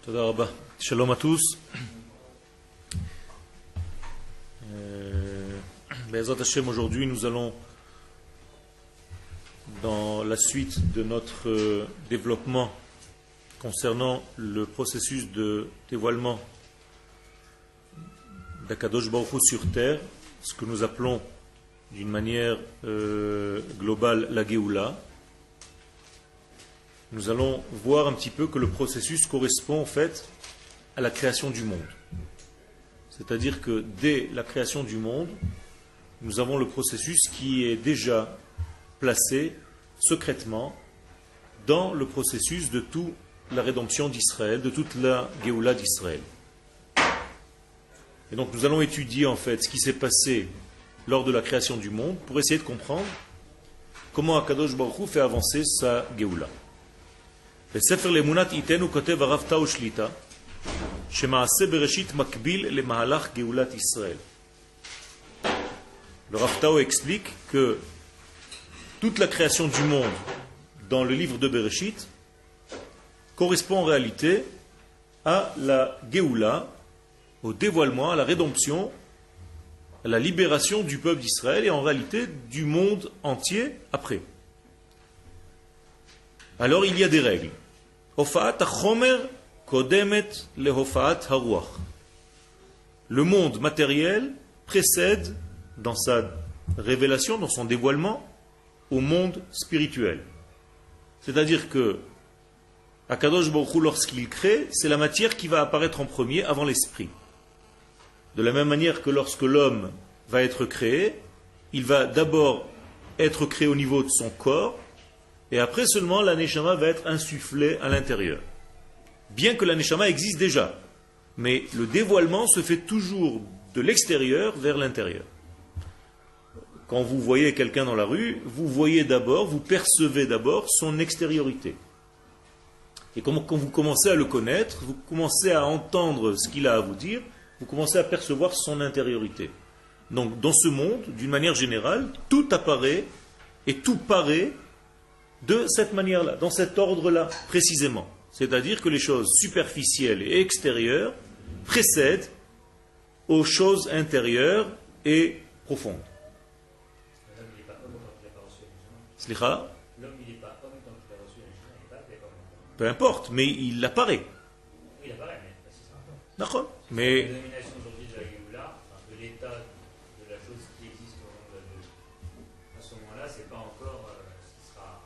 Toda Rabba. Shalom à tous. Be'ezrat Hashem, aujourd'hui nous allons dans la suite de notre développement concernant le processus de dévoilement d'Akadosh Baruch Hu sur terre, ce que nous appelons d'une manière globale la Géoula. Nous allons voir un petit peu que le processus correspond en fait à la création du monde. C'est-à-dire que dès la création du monde, nous avons le processus qui est déjà placé secrètement dans le processus de toute la rédemption d'Israël, de toute la Géoula d'Israël. Et donc nous allons étudier en fait ce qui s'est passé lors de la création du monde pour essayer de comprendre comment Akadosh Baruch Hu fait avancer sa Géoula. בספר לאמונת איתנו כותב הרב טאו שליטה שמעשה בראשית מקביל למהלך גאולת ישראל. Le Rav Tao explique que toute la création du monde dans le livre de Bereshit correspond en réalité à la Géoula, au dévoilement, à la rédemption, à la libération du peuple d'Israël et en réalité du monde entier après. Alors il y a des règles. Hofa'at ha-chomer kodemet le-hofa'at ha-ruach. Le monde matériel précède dans sa révélation, dans son dévoilement, au monde spirituel. C'est-à-dire que Akadosh Baruch Hu, lorsqu'il crée, c'est la matière qui va apparaître en premier avant l'esprit. De la même manière que lorsque l'homme va être créé, il va d'abord être créé au niveau de son corps, et après seulement la Neshama va être insufflée à l'intérieur. Bien que la Neshama existe déjà, mais le dévoilement se fait toujours de l'extérieur vers l'intérieur. Quand vous voyez quelqu'un dans la rue, vous voyez d'abord, vous percevez d'abord son extériorité. Et quand vous commencez à le connaître, vous commencez à entendre ce qu'il a à vous dire, vous commencez à percevoir son intériorité. Donc dans ce monde, d'une manière générale, tout apparaît et tout paraît de cette manière-là, dans cet ordre-là, précisément. C'est-à-dire que les choses superficielles et extérieures précèdent aux choses intérieures et profondes. L'homme, il n'est pas homme tant qu'il n'a pas reçu la Neshama. Slicha, L'homme, il n'est pas homme tant qu'il n'a reçu la Neshama. Il n'est pas appelé homme. peu importe, mais il apparaît. Oui, il apparaît, mais c'est ça. D'accord. La Mais dénomination aujourd'hui de la Géoula, de l'état de la chose qui existe au monde à ce moment-là, c'est pas encore, ce sera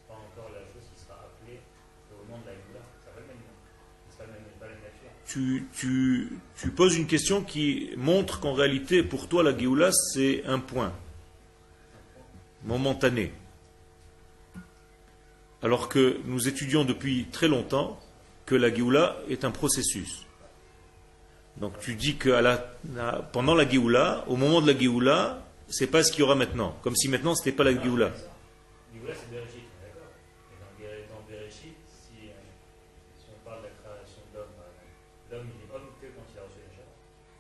pas encore la chose qui sera appelée au moment de la Géoula. Ça va le même nom. C'est pas la même nature. tu poses une question qui montre qu'en réalité, pour toi, la Géoula, c'est un point momentané. Alors que nous étudions depuis très longtemps que la Géoula est un processus. Donc tu dis que pendant la Géoula, au moment de la Géoula, c'est pas ce qu'il y aura maintenant. Comme si maintenant, c'était pas la Géoula. Géoula, c'est Bereshit, d'accord. Et dans Bereshit, si on parle de la création de l'homme, l'homme, il est homme que quand il a reçu la Neshama.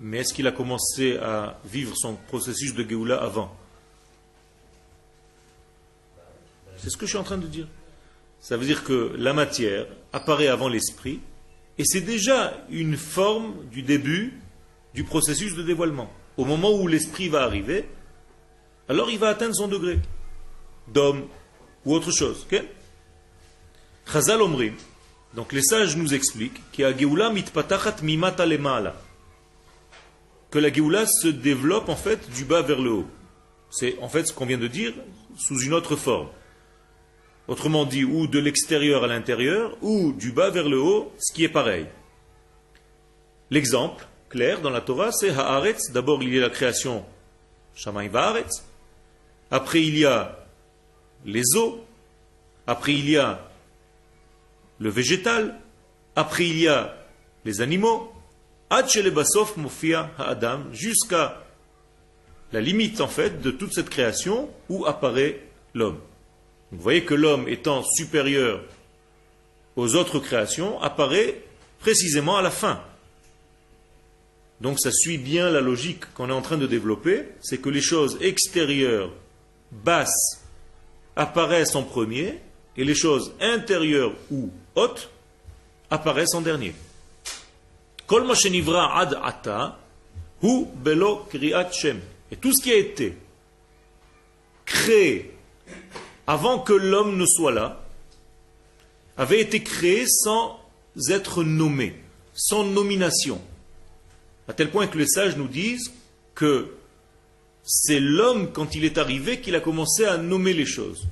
Mais est-ce qu'il a commencé à vivre son processus de Géoula avant? C'est ce que je suis en train de dire. Ça veut dire que la matière apparaît avant l'esprit, et c'est déjà une forme du début du processus de dévoilement. Au moment où l'esprit va arriver, alors il va atteindre son degré d'homme ou autre chose. Okay? Chazal Omrim, donc les sages nous expliquent que la Géoula mitpatachat mimata lema'ala, que la Géoula se développe en fait du bas vers le haut. C'est en fait ce qu'on vient de dire sous une autre forme. Autrement dit, ou de l'extérieur à l'intérieur, ou du bas vers le haut, ce qui est pareil. L'exemple clair dans la Torah, c'est Haaretz. D'abord, il y a la création Shamayim Va'aretz. Après, il y a les eaux. Après, il y a le végétal. Après, il y a les animaux. Ad shele basof mofia ha'adam, jusqu'à la limite, en fait, de toute cette création où apparaît l'homme. Vous voyez que l'homme étant supérieur aux autres créations apparaît précisément à la fin. Donc ça suit bien la logique qu'on est en train de développer, c'est que les choses extérieures, basses, apparaissent en premier et les choses intérieures ou hautes apparaissent en dernier. Kol ma shenivra ad ata hu belo kriat shem. Et tout ce qui a été créé avant que l'homme ne soit là avait été créé sans être nommé, sans nomination. À tel point que les sages nous disent que c'est l'homme, quand il est arrivé, qu'il a commencé à nommer les choses.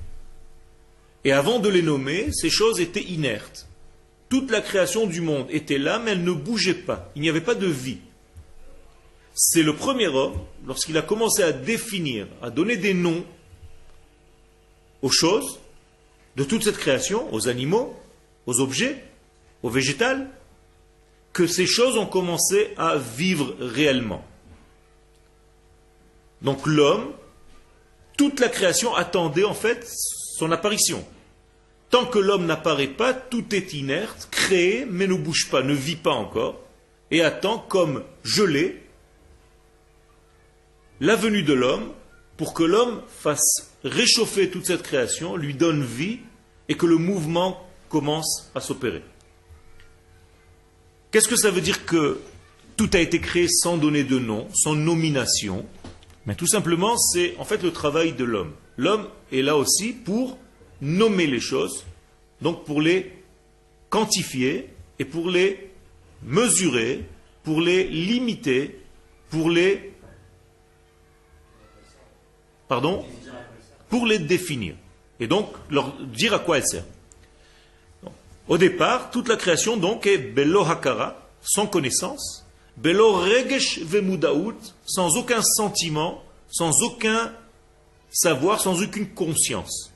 Et avant de les nommer, ces choses étaient inertes. Toute la création du monde était là, mais elle ne bougeait pas. Il n'y avait pas de vie. C'est le premier homme, lorsqu'il a commencé à définir, à donner des noms aux choses de toute cette création, aux animaux, aux objets, aux végétales, que ces choses ont commencé à vivre réellement. Donc l'homme, toute la création attendait en fait son apparition. Tant que l'homme n'apparaît pas, tout est inerte, créé, mais ne bouge pas, ne vit pas encore, et attend comme gelé la venue de l'homme pour que l'homme fasse réchauffer toute cette création, lui donne vie, et que le mouvement commence à s'opérer. Qu'est-ce que ça veut dire que tout a été créé sans donner de nom, sans nomination? Mais tout simplement, c'est en fait le travail de l'homme. L'homme est là aussi pour nommer les choses, donc pour les quantifier et pour les mesurer, pour les limiter, pour les... Pardon? Pour les définir. Et donc leur dire à quoi elles servent. Au départ, toute la création donc est belo hakara, sans connaissance, belo regesh vemudaout, sans aucun sentiment, sans aucun savoir, sans aucune conscience.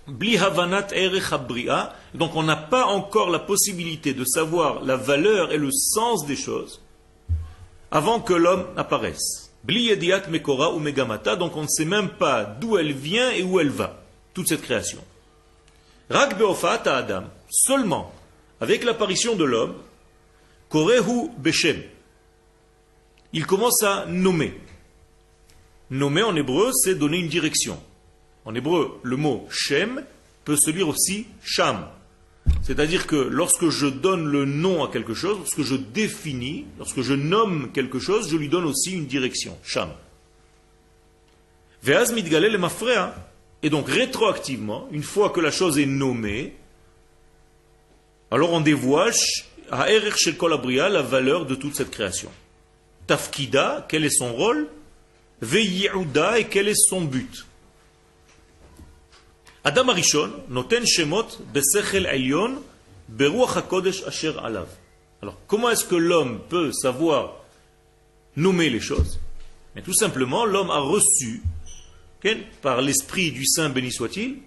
Bli havanat erech habria, donc on n'a pas encore la possibilité de savoir la valeur et le sens des choses avant que l'homme apparaisse. Bli yediat mekora ou megamata, donc on ne sait même pas d'où elle vient et où elle va, toute cette création. Rak beofat Adam, seulement avec l'apparition de l'homme, korehu beshem, il commence à nommer. Nommer en hébreu, c'est donner une direction. En hébreu, le mot shem peut se lire aussi sham. C'est-à-dire que lorsque je donne le nom à quelque chose, lorsque je définis, lorsque je nomme quelque chose, je lui donne aussi une direction, sham. Ve'az mitgale le mafrea. Et donc, rétroactivement, une fois que la chose est nommée, alors on dévoile ha'erech shel kol habria, la valeur de toute cette création. Tafkida, quel est son rôle? Ve'yi'uda, et quel est son but? Adam Arishon noten shemot besechel elyon beruach hakodesh asher alav. Alors, comment est-ce que l'homme peut savoir nommer les choses? Mais tout simplement, l'homme a reçu par l'esprit du Saint béni soit-il,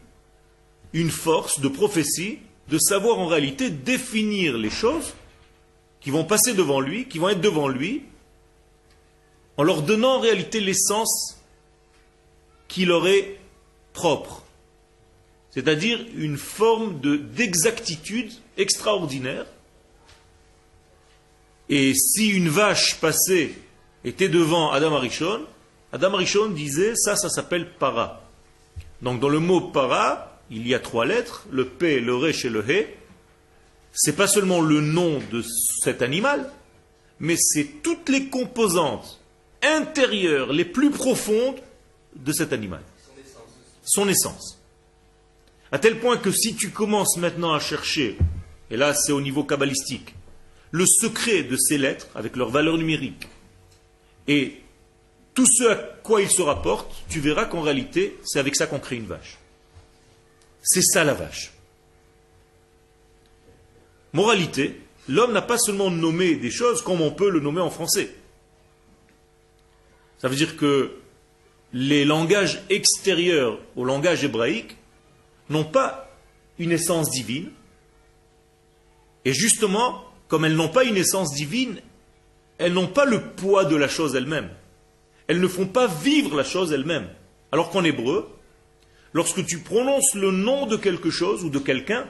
une force de prophétie, de savoir en réalité définir les choses qui vont passer devant lui, qui vont être devant lui, en leur donnant en réalité l'essence qui leur est propre. C'est-à-dire une forme d'exactitude extraordinaire. Et si une vache passée était devant Adam Arishon disait, ça s'appelle para. Donc dans le mot para, il y a 3 lettres, le P, le Resh et le He. C'est pas seulement le nom de cet animal, mais c'est toutes les composantes intérieures, les plus profondes de cet animal. Son essence. À tel point que si tu commences maintenant à chercher, et là c'est au niveau kabbalistique, le secret de ces lettres, avec leur valeur numérique, et tout ce à quoi ils se rapportent, tu verras qu'en réalité, c'est avec ça qu'on crée une vache. C'est ça la vache. Moralité, l'homme n'a pas seulement nommé des choses comme on peut le nommer en français. Ça veut dire que les langages extérieurs au langage hébraïque n'ont pas une essence divine. Et justement, comme elles n'ont pas une essence divine, elles n'ont pas le poids de la chose elle-même. Elles ne font pas vivre la chose elle-même. Alors qu'en hébreu, lorsque tu prononces le nom de quelque chose ou de quelqu'un,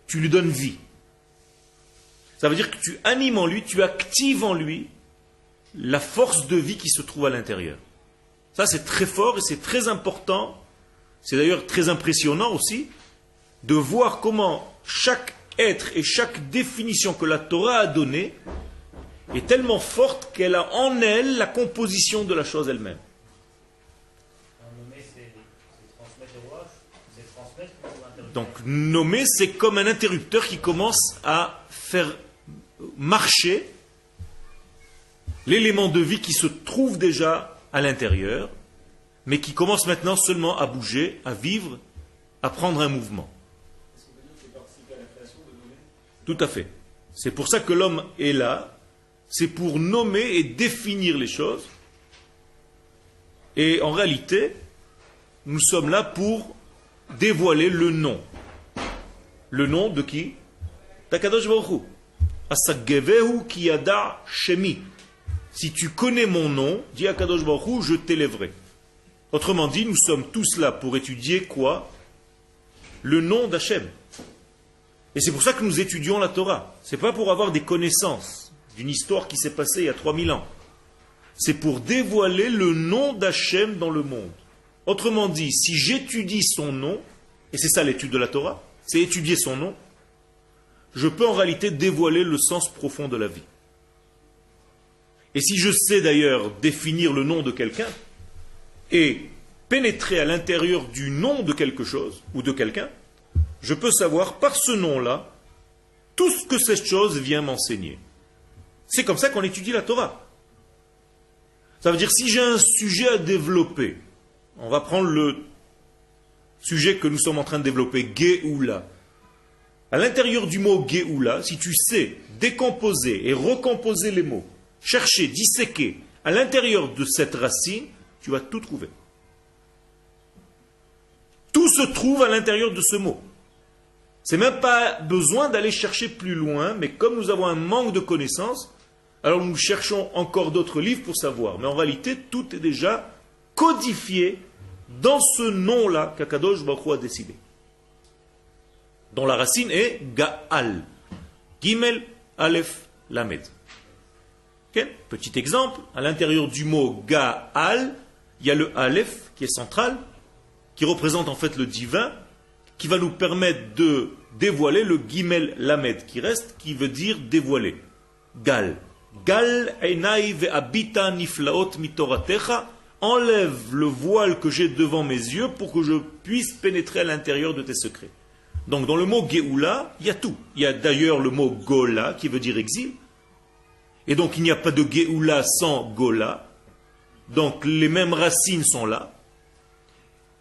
tu lui donnes vie. Ça veut dire que tu animes en lui, tu actives en lui la force de vie qui se trouve à l'intérieur. Ça, c'est très fort et c'est très important. C'est d'ailleurs très impressionnant aussi de voir comment chaque être et chaque définition que la Torah a donnée est tellement forte qu'elle a en elle la composition de la chose elle-même. Nommer, c'est transmettre au roi, c'est transmettre ou interrompre. Donc nommer, c'est comme un interrupteur qui commence à faire marcher l'élément de vie qui se trouve déjà à l'intérieur, mais qui commence maintenant seulement à bouger, à vivre, à prendre un mouvement. Est-ce qu'on peut dire que c'est participer à la création de nommer? Tout à fait. C'est pour ça que l'homme est là, c'est pour nommer et définir les choses. Et en réalité, nous sommes là pour dévoiler le nom. Le nom de qui? D'Akadosh Baruch Hu. Asagevehu ki yada shemi. Si tu connais mon nom, dit Akadosh Baruch Hu, je t'élèverai. Autrement dit, nous sommes tous là pour étudier quoi? Le nom d'Hachem. Et c'est pour ça que nous étudions la Torah. C'est pas pour avoir des connaissances d'une histoire qui s'est passée il y a 3000 ans. C'est pour dévoiler le nom d'Hachem dans le monde. Autrement dit, si j'étudie son nom, et c'est ça l'étude de la Torah, c'est étudier son nom, je peux en réalité dévoiler le sens profond de la vie. Et si je sais d'ailleurs définir le nom de quelqu'un, et pénétrer à l'intérieur du nom de quelque chose, ou de quelqu'un, je peux savoir par ce nom-là, tout ce que cette chose vient m'enseigner. C'est comme ça qu'on étudie la Torah. Ça veut dire, si j'ai un sujet à développer, on va prendre le sujet que nous sommes en train de développer, Géoula. À l'intérieur du mot Géoula, si tu sais décomposer et recomposer les mots, chercher, disséquer, à l'intérieur de cette racine, tu vas tout trouver. Tout se trouve à l'intérieur de ce mot. C'est même pas besoin d'aller chercher plus loin, mais comme nous avons un manque de connaissances, alors nous cherchons encore d'autres livres pour savoir. Mais en réalité, tout est déjà codifié dans ce nom-là qu'Akadosh Baruch Hu a décidé. Dont la racine est Gaal. Gimel, Aleph, Lamed. Okay? Petit exemple, à l'intérieur du mot Gaal, il y a le Aleph qui est central, qui représente en fait le divin, qui va nous permettre de dévoiler le Gimel Lamed qui reste, qui veut dire dévoiler. Gal. Gal einai ve'abita niflaot mitoratecha. Enlève le voile que j'ai devant mes yeux pour que je puisse pénétrer à l'intérieur de tes secrets. Donc dans le mot Géoula, il y a tout. Il y a d'ailleurs le mot Gola qui veut dire exil. Et donc il n'y a pas de Géoula sans Gola. Donc les mêmes racines sont là.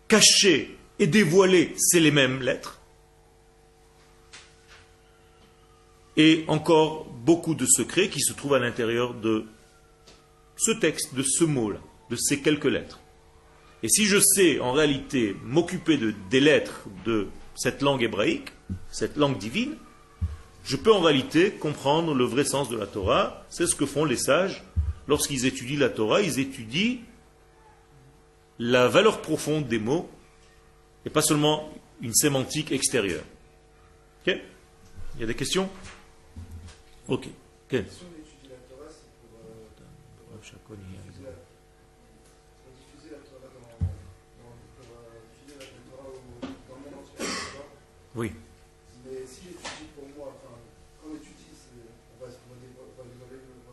Caché et dévoilé, c'est les mêmes lettres. Et encore beaucoup de secrets qui se trouvent à l'intérieur de ce texte, de ce mot-là, de ces quelques lettres. Et si je sais en réalité m'occuper des lettres de cette langue hébraïque, cette langue divine, je peux en réalité comprendre le vrai sens de la Torah. C'est ce que font les sages. Lorsqu'ils étudient la Torah, ils étudient la valeur profonde des mots et pas seulement une sémantique extérieure. Ok? Il y a des questions? Ok. Okay. Si on étudie la Torah, c'est pour diffuser la Torah diffuser la Torah dans le monde entier. Oui. Mais si j'étudie pour moi, enfin, quand on étudie, on va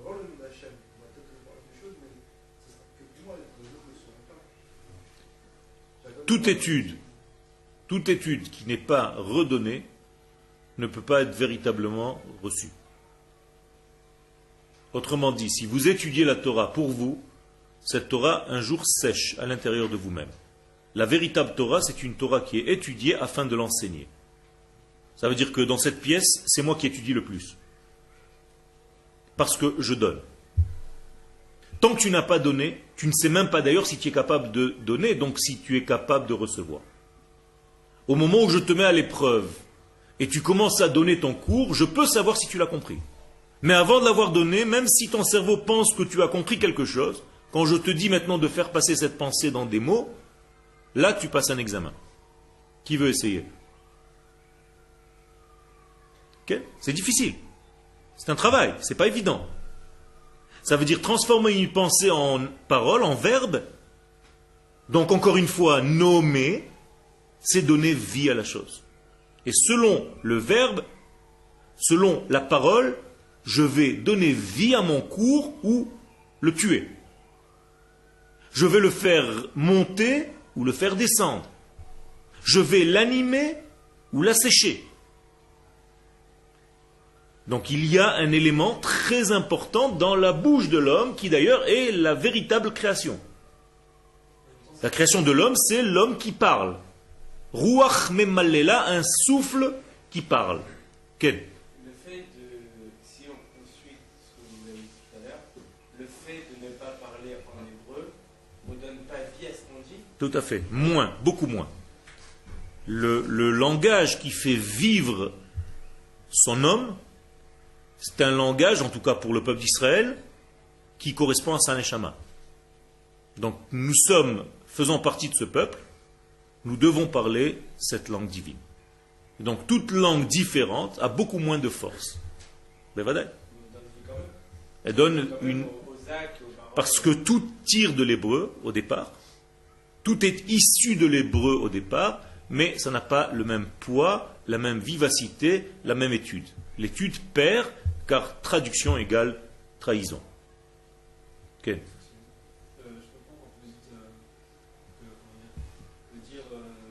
voir le nom d'Hachem, on va peut-être voir des choses, mais ce sera que pour moi, les autres ne seront pas. Toute étude qui n'est pas redonnée ne peut pas être véritablement reçue. Autrement dit, si vous étudiez la Torah pour vous, cette Torah un jour sèche à l'intérieur de vous-même. La véritable Torah, c'est une Torah qui est étudiée afin de l'enseigner. Ça veut dire que dans cette pièce, c'est moi qui étudie le plus. Parce que je donne. Tant que tu n'as pas donné, tu ne sais même pas d'ailleurs si tu es capable de donner, donc si tu es capable de recevoir. Au moment où je te mets à l'épreuve et tu commences à donner ton cours, je peux savoir si tu l'as compris. Mais avant de l'avoir donné, même si ton cerveau pense que tu as compris quelque chose, quand je te dis maintenant de faire passer cette pensée dans des mots, là tu passes un examen. Qui veut essayer? Okay? C'est difficile. C'est un travail, c'est pas évident. Ça veut dire transformer une pensée en parole, en verbe. Donc encore une fois, nommer, c'est donner vie à la chose. Et selon le verbe, Selon la parole, je vais donner vie à mon cours ou le tuer. Je vais le faire monter ou le faire descendre. Je vais l'animer ou l'assécher. Donc il y a un élément très important dans la bouche de l'homme qui d'ailleurs est la véritable création. La création de l'homme, c'est l'homme qui parle. Ruach Memallela, un souffle qui parle. Quel? Le fait de, si on suit ce que vous avez dit tout à l'heure, le fait de ne pas parler en hébreu ne donne pas vie à ce qu'on dit. Tout à fait. Moins, beaucoup moins. Le langage qui fait vivre son homme, c'est un langage, en tout cas pour le peuple d'Israël, qui correspond à sa neshama. Donc nous faisons partie de ce peuple, nous devons parler cette langue divine. Et donc toute langue différente a beaucoup moins de force. Elle donne une... Parce que tout tire de l'hébreu au départ, tout est issu de l'hébreu au départ, mais ça n'a pas le même poids, la même vivacité, la même étude. L'étude perd, car traduction égale trahison. Okay. Je comprends quand vous dites que dire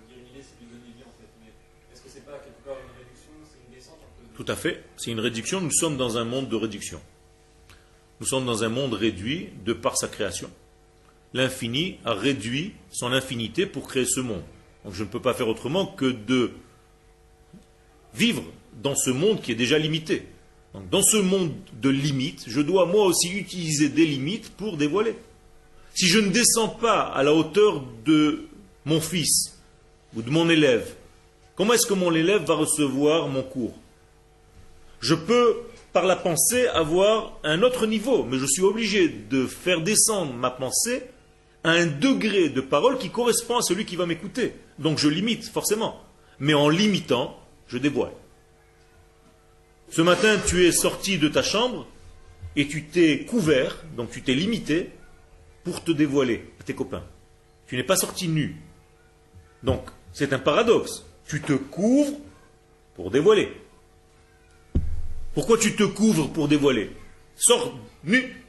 guériner, c'est lui donner vie en fait. Mais est-ce que c'est pas quelque part une réduction, c'est une descente un peu? Tout à fait, c'est une réduction. Nous sommes dans un monde de réduction. Nous sommes dans un monde réduit de par sa création. L'infini a réduit son infinité pour créer ce monde. Donc je ne peux pas faire autrement que de vivre dans ce monde qui est déjà limité. Donc, dans ce monde de limites, je dois moi aussi utiliser des limites pour dévoiler. Si je ne descends pas à la hauteur de mon fils ou de mon élève, comment est-ce que mon élève va recevoir mon cours? Je peux, par la pensée, avoir un autre niveau, mais je suis obligé de faire descendre ma pensée à un degré de parole qui correspond à celui qui va m'écouter. Donc je limite, forcément. Mais en limitant, je dévoile. Ce matin, tu es sorti de ta chambre et tu t'es couvert, donc tu t'es limité pour te dévoiler à tes copains. Tu n'es pas sorti nu. Donc, c'est un paradoxe. Tu te couvres pour dévoiler. Pourquoi tu te couvres pour dévoiler? Sors nu.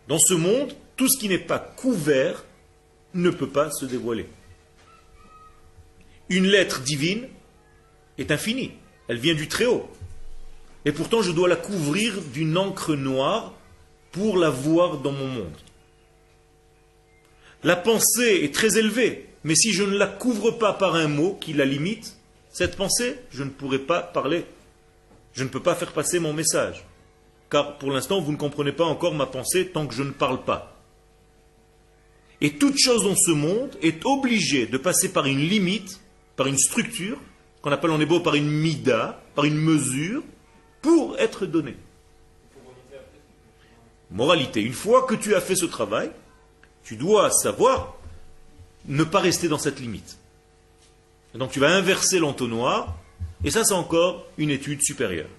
Dans ce monde, tout ce qui n'est pas couvert ne peut pas se dévoiler. Une lettre divine est infinie. Elle vient du Très-Haut. Et pourtant, je dois la couvrir d'une encre noire pour la voir dans mon monde. La pensée est très élevée, mais si je ne la couvre pas par un mot qui la limite, cette pensée, je ne pourrai pas parler. Je ne peux pas faire passer mon message. Car pour l'instant, vous ne comprenez pas encore ma pensée tant que je ne parle pas. Et toute chose dans ce monde est obligée de passer par une limite, par une structure, qu'on appelle en hébreu par une mida, par une mesure, pour être donné. Moralité, une fois que tu as fait ce travail, tu dois savoir ne pas rester dans cette limite. Et donc tu vas inverser l'entonnoir, et ça c'est encore une étude supérieure.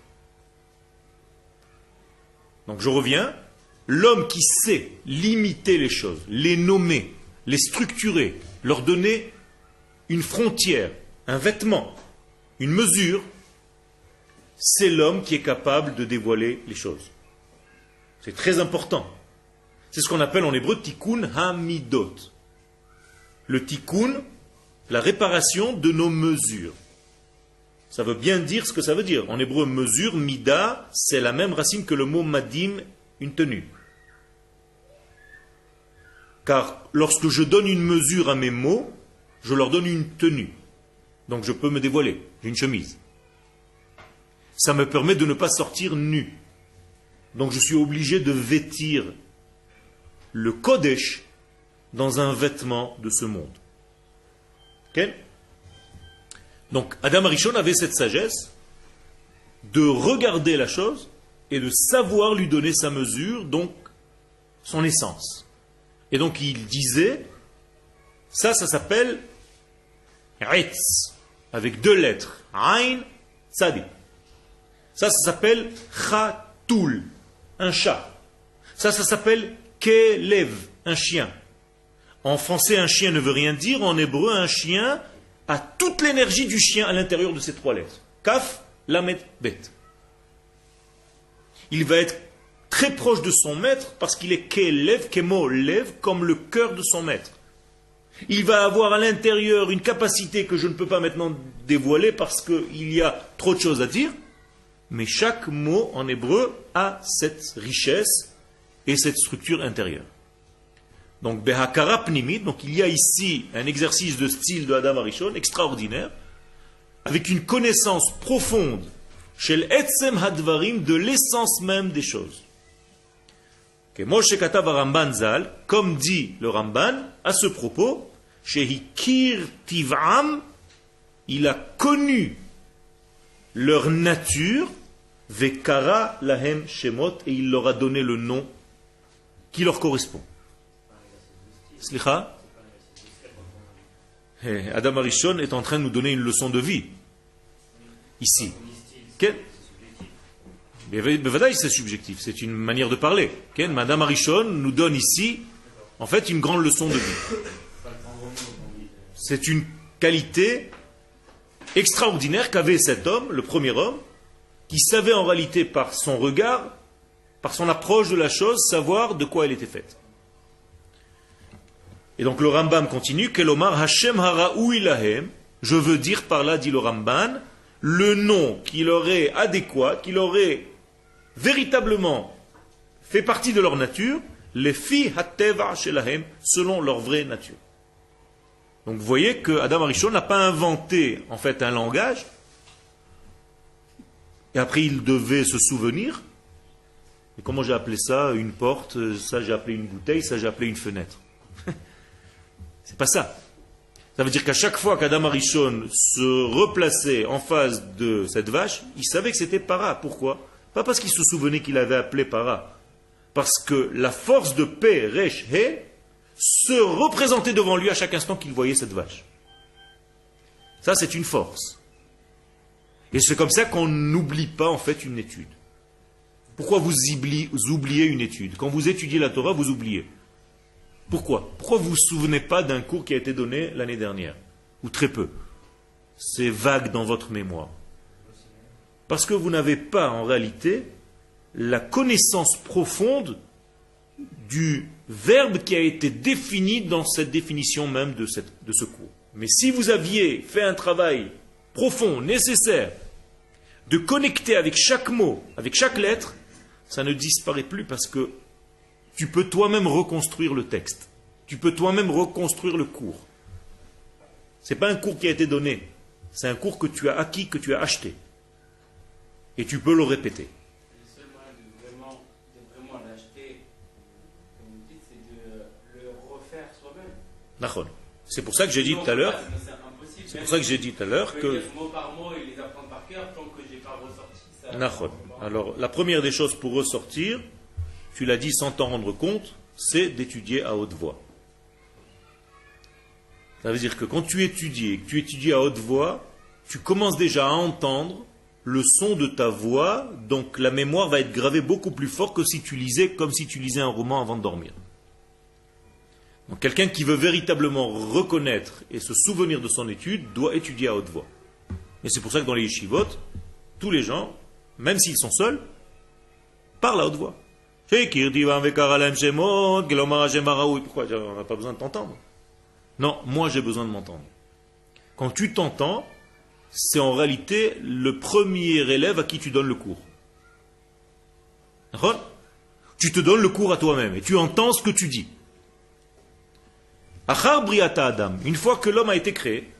Donc je reviens, l'homme qui sait limiter les choses, les nommer, les structurer, leur donner une frontière, un vêtement, une mesure, c'est l'homme qui est capable de dévoiler les choses. C'est très important. C'est ce qu'on appelle en hébreu tikkun hamidot. Le tikkun, la réparation de nos mesures. Ça veut bien dire ce que ça veut dire. En hébreu, mesure, mida, c'est la même racine que le mot madim, une tenue. Car lorsque je donne une mesure à mes mots, je leur donne une tenue. Donc je peux me dévoiler. J'ai une chemise. Ça me permet de ne pas sortir nu. Donc je suis obligé de vêtir le Kodesh dans un vêtement de ce monde. Ok? Donc Adam Arishon avait cette sagesse de regarder la chose et de savoir lui donner sa mesure, donc son essence. Et donc il disait, ça s'appelle Etz, avec deux lettres, Ain, Tzadi. Ça s'appelle Chatoul, un chat. Ça s'appelle Kelev, un chien. En français, un chien ne veut rien dire. En hébreu, un chien a toute l'énergie du chien à l'intérieur de ces trois lettres. Kaf, Lamed Bet. Il va être très proche de son maître parce qu'il est Kelev, Kemo Lev, comme le cœur de son maître. Il va avoir à l'intérieur une capacité que je ne peux pas maintenant dévoiler parce qu'il y a trop de choses à dire, mais chaque mot en hébreu a cette richesse et cette structure intérieure. Donc, Behakara Pnimit, donc il y a ici un exercice de style de Adam Arishon extraordinaire, avec une connaissance profonde chez l'Etzem Hadvarim de l'essence même des choses. Comme dit le Ramban à ce propos, Shehikir Tiv'am, il a connu leur nature, Vekara Lahem Shemot, et il leur a donné le nom qui leur correspond. Slicha, Adam Arishon est en train de nous donner une leçon de vie. Ici. C'est subjectif, c'est une manière de parler. Madame Arishon nous donne ici, en fait, une grande leçon de vie. C'est une qualité extraordinaire qu'avait cet homme, le premier homme, qui savait en réalité par son regard, par son approche de la chose, savoir de quoi elle était faite. Et donc le Rambam continue, Kelomar Hashem Haraoui Lahem, je veux dire par là, dit le Ramban, le nom qui leur est adéquat, qui leur est véritablement fait partie de leur nature, les fi hateva shelahem, selon leur vraie nature. Donc vous voyez que Adam Arishon n'a pas inventé en fait un langage, et après il devait se souvenir. Et comment j'ai appelé ça? Une porte, ça j'ai appelé une bouteille, ça j'ai appelé une fenêtre. C'est pas ça. Ça veut dire qu'à chaque fois qu'Adam Arishon se replaçait en face de cette vache, il savait que c'était Para. Pourquoi? Pas parce qu'il se souvenait qu'il avait appelé Para. Parce que la force de paix, Resh, He, se représentait devant lui à chaque instant qu'il voyait cette vache. Ça, c'est une force. Et c'est comme ça qu'on n'oublie pas en fait une étude. Pourquoi vous oubliez une étude? Quand vous étudiez la Torah, vous oubliez. Pourquoi? Pourquoi vous ne vous souvenez pas d'un cours qui a été donné l'année dernière? Ou très peu? C'est vague dans votre mémoire. Parce que vous n'avez pas en réalité la connaissance profonde du verbe qui a été défini dans cette définition même de ce cours. Mais si vous aviez fait un travail profond, nécessaire, de connecter avec chaque mot, avec chaque lettre, ça ne disparaît plus parce que tu peux toi-même reconstruire le texte. Tu peux toi-même reconstruire le cours. Ce n'est pas un cours qui a été donné. C'est un cours que tu as acquis, que tu as acheté. Et tu peux le répéter. Le seul moyen de vraiment l'acheter, comme vous dites, c'est de le refaire soi-même. D'accord. C'est pour ça que j'ai dit tout à l'heure. C'est pour ça que j'ai dit tout à l'heure que. Mot par mot et les apprendre par cœur, tant que je n'ai pas ressorti ça. D'accord. Alors, la première des choses pour ressortir, tu l'as dit sans t'en rendre compte, c'est d'étudier à haute voix. Ça veut dire que quand tu étudies à haute voix, tu commences déjà à entendre le son de ta voix, donc la mémoire va être gravée beaucoup plus fort que si tu lisais comme si tu lisais un roman avant de dormir. Donc quelqu'un qui veut véritablement reconnaître et se souvenir de son étude doit étudier à haute voix. Et c'est pour ça que dans les yeshivot, tous les gens, même s'ils sont seuls, parlent à haute voix. Pourquoi? On n'a pas besoin de t'entendre. Non, moi j'ai besoin de m'entendre. Quand tu t'entends, c'est en réalité le premier élève à qui tu donnes le cours. Tu te donnes le cours à toi-même et tu entends ce que tu dis. Achar briata Adam, une fois que l'homme a été créé,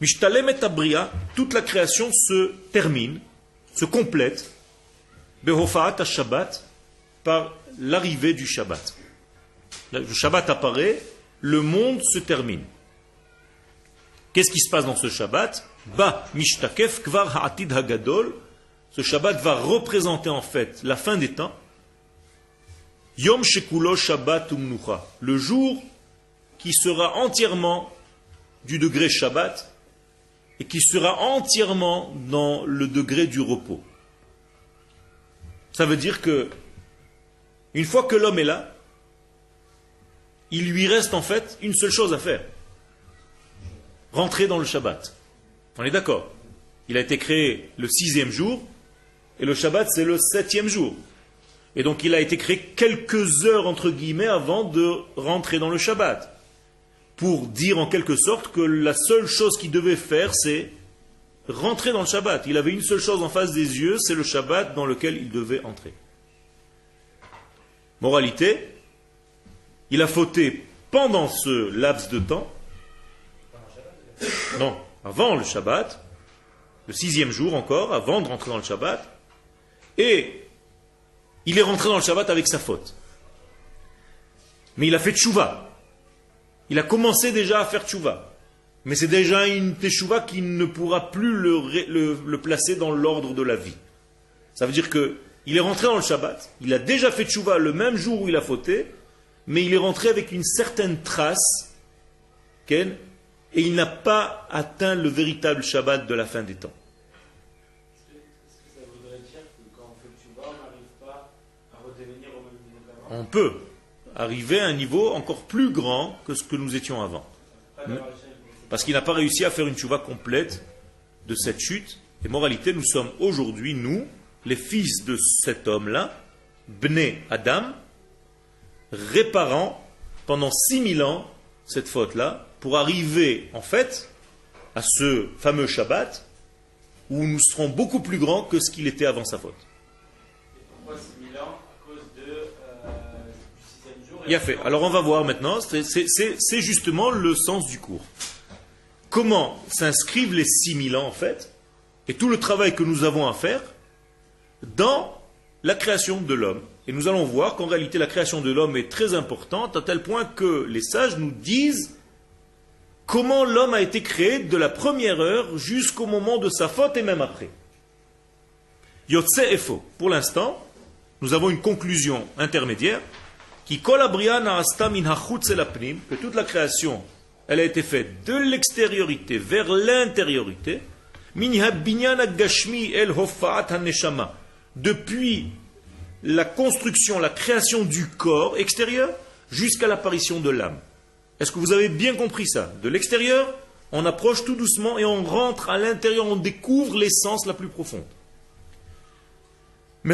mishtalem et abria, toute la création se termine, se complète, behofaat ha-shabbat, par l'arrivée du Shabbat. Le Shabbat apparaît, le monde se termine. Qu'est-ce qui se passe dans ce Shabbat? Ba mishtakef kvar ha'atid hagadol. Ce Shabbat va représenter en fait la fin des temps. Yom shekulo Shabbat umnucha. Le jour qui sera entièrement du degré Shabbat et qui sera entièrement dans le degré du repos. Ça veut dire que une fois que l'homme est là, il lui reste en fait une seule chose à faire. Rentrer dans le Shabbat. On est d'accord? Il a été créé le 6e jour, et le Shabbat c'est le 7e jour. Et donc il a été créé quelques heures entre guillemets avant de rentrer dans le Shabbat. Pour dire en quelque sorte que la seule chose qu'il devait faire c'est rentrer dans le Shabbat. Il avait une seule chose en face des yeux, c'est le Shabbat dans lequel il devait entrer. Moralité, il a fauté pendant ce laps de temps. Non, avant le Shabbat, le 6e jour encore, avant de rentrer dans le Shabbat, et il est rentré dans le Shabbat avec sa faute. Mais il a fait tchouva. Il a commencé déjà à faire tchouva. Mais c'est déjà une tchouva qui ne pourra plus le placer dans l'ordre de la vie. Ça veut dire qu'il est rentré dans le Shabbat, il a déjà fait tchouva le même jour où il a fauté, mais il est rentré avec une certaine trace, et il n'a pas atteint le véritable Shabbat de la fin des temps. Est-ce que ça voudrait dire que quand on fait tchouva, on n'arrive pas à redevenir au même niveau qu'avant? On peut arriver à un niveau encore plus grand que ce que nous étions avant. Parce qu'il n'a pas réussi à faire une tchouva complète de cette chute. Et moralité, nous sommes aujourd'hui, nous, les fils de cet homme-là, Bnei Adam, réparant pendant 6000 ans cette faute-là, pour arriver en fait à ce fameux Shabbat où nous serons beaucoup plus grands que ce qu'il était avant sa faute. Et pourquoi 6000 ans? À cause du 6e jour. Il a fait. Alors on va voir maintenant, c'est justement le sens du cours. Comment s'inscrivent les 6000 ans en fait, et tout le travail que nous avons à faire dans la création de l'homme. Et nous allons voir qu'en réalité la création de l'homme est très importante à tel point que les sages nous disent comment l'homme a été créé de la première heure jusqu'au moment de sa faute et même après. Yotse et faux. Pour l'instant, nous avons une conclusion intermédiaire qui que toute la création elle a été faite de l'extériorité vers l'intériorité depuis la construction, la création du corps extérieur jusqu'à l'apparition de l'âme. Est-ce que vous avez bien compris ça? De l'extérieur, on approche tout doucement et on rentre à l'intérieur, on découvre l'essence la plus profonde. Et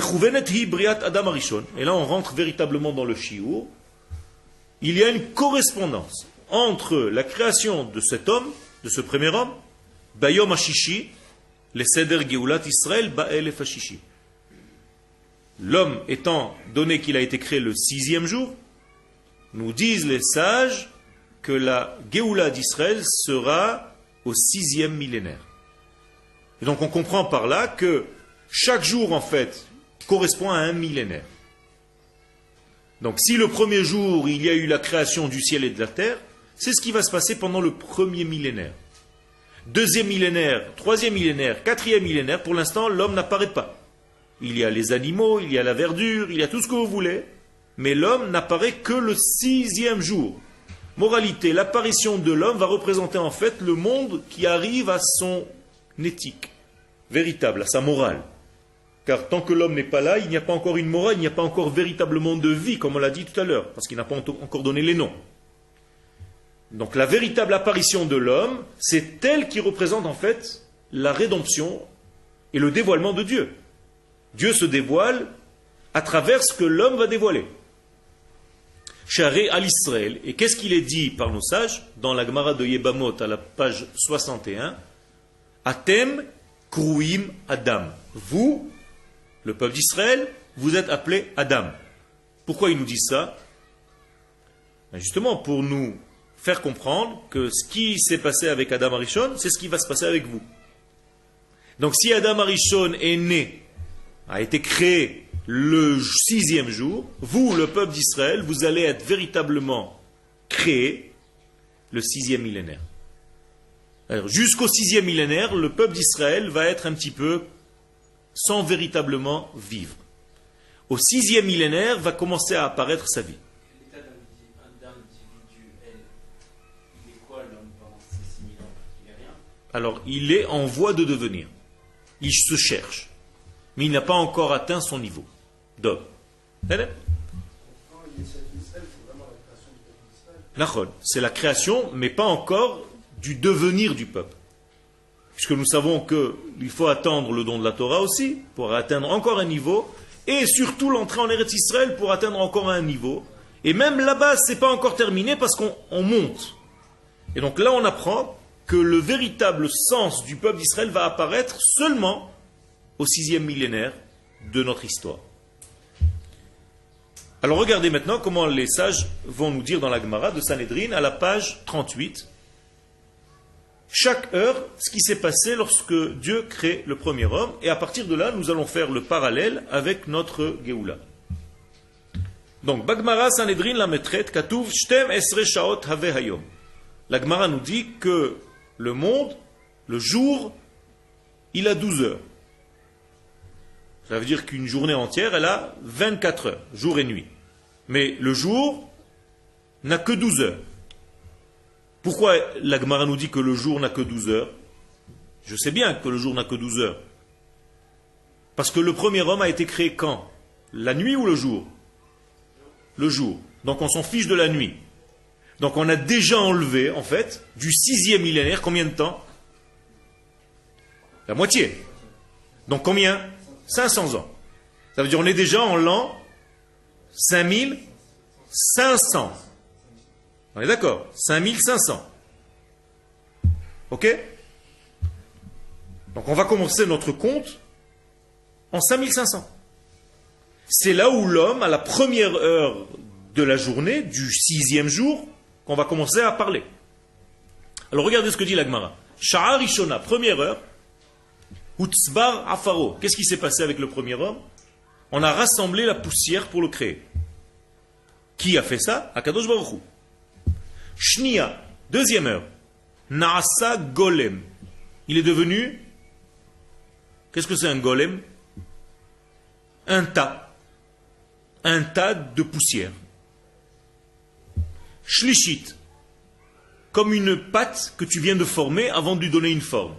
là on rentre véritablement dans le shiur. Il y a une correspondance entre la création de cet homme, de ce premier homme, Bayom Hashishi, le Seder Geulat Israël, Ba'elef Hashishi. L'homme étant donné qu'il a été créé le 6e jour, nous disent les sages que la Géoula d'Israël sera au 6e millénaire. Et donc on comprend par là que chaque jour en fait correspond à un millénaire. Donc si le premier jour il y a eu la création du ciel et de la terre, c'est ce qui va se passer pendant le premier millénaire. Deuxième millénaire, troisième millénaire, quatrième millénaire, pour l'instant l'homme n'apparaît pas. Il y a les animaux, il y a la verdure, il y a tout ce que vous voulez, mais l'homme n'apparaît que le 6e jour. Moralité, l'apparition de l'homme va représenter en fait le monde qui arrive à son éthique véritable, à sa morale. Car tant que l'homme n'est pas là, il n'y a pas encore une morale, il n'y a pas encore véritablement de vie, comme on l'a dit tout à l'heure, parce qu'il n'a pas encore donné les noms. Donc la véritable apparition de l'homme, c'est elle qui représente en fait la rédemption et le dévoilement de Dieu. Dieu se dévoile à travers ce que l'homme va dévoiler. Charé à l'Israël. Et qu'est-ce qu'il est dit par nos sages dans la Gemara de Yebamot à la page 61? Atem Kruim Adam. Vous, le peuple d'Israël, vous êtes appelés Adam. Pourquoi ils nous disent ça? Justement pour nous faire comprendre que ce qui s'est passé avec Adam Arishon, c'est ce qui va se passer avec vous. Donc si Adam Arishon est né, a été créé le 6e jour, vous, le peuple d'Israël, vous allez être véritablement créé le 6e millénaire. Alors, jusqu'au 6e millénaire, le peuple d'Israël va être un petit peu sans véritablement vivre. Au 6e millénaire va commencer à apparaître sa vie. L'état d'individuel, il est quoi l'homme pendant ces 6000 ans? Il n'est rien. Alors, il est en voie de devenir. Il se cherche. Mais il n'a pas encore atteint son niveau d'homme. Quand il est Israël, c'est vraiment la création du peuple d'Israël. C'est la création, mais pas encore du devenir du peuple. puisque nous savons qu'il faut attendre le don de la Torah aussi, pour atteindre encore un niveau, et surtout l'entrée en Eretz Israël pour atteindre encore un niveau. Et même là-bas, ce n'est pas encore terminé parce qu'on monte. Et donc là, on apprend que le véritable sens du peuple d'Israël va apparaître seulement au 6e millénaire de notre histoire. Alors regardez maintenant comment les sages vont nous dire dans la Gemara de Sanhedrin, à la page 38, chaque heure, ce qui s'est passé lorsque Dieu crée le premier homme, et à partir de là, nous allons faire le parallèle avec notre Géoula. Donc, Bagmara Sanhedrin la metret katouv shtem esre shaot have hayom. La Gemara nous dit que le monde, le jour, il a 12 heures. Ça veut dire qu'une journée entière, elle a 24 heures, jour et nuit. Mais le jour n'a que 12 heures. Pourquoi la Gemara nous dit que le jour n'a que 12 heures? Je sais bien que le jour n'a que 12 heures. Parce que le premier homme a été créé quand? La nuit ou le jour? Le jour. Donc on s'en fiche de la nuit. Donc on a déjà enlevé, en fait, du 6e millénaire, combien de temps? La moitié. Donc combien? 500 ans. Ça veut dire qu'on est déjà en l'an 5500. On est d'accord? 5500. Ok? Donc on va commencer notre compte en 5500. C'est là où l'homme, à la première heure de la journée, du 6e jour, qu'on va commencer à parler. Alors regardez ce que dit la Gemara. Sha'a Rishona, première heure, Utzbar Afaro. Qu'est-ce qui s'est passé avec le premier homme? On a rassemblé la poussière pour le créer. Qui a fait ça? Akadosh Baruch Hu. Shnia, deuxième heure, Naasa Golem. Il est devenu, qu'est-ce que c'est un golem? Un tas de poussière. Shlishit, comme une pâte que tu viens de former avant de lui donner une forme.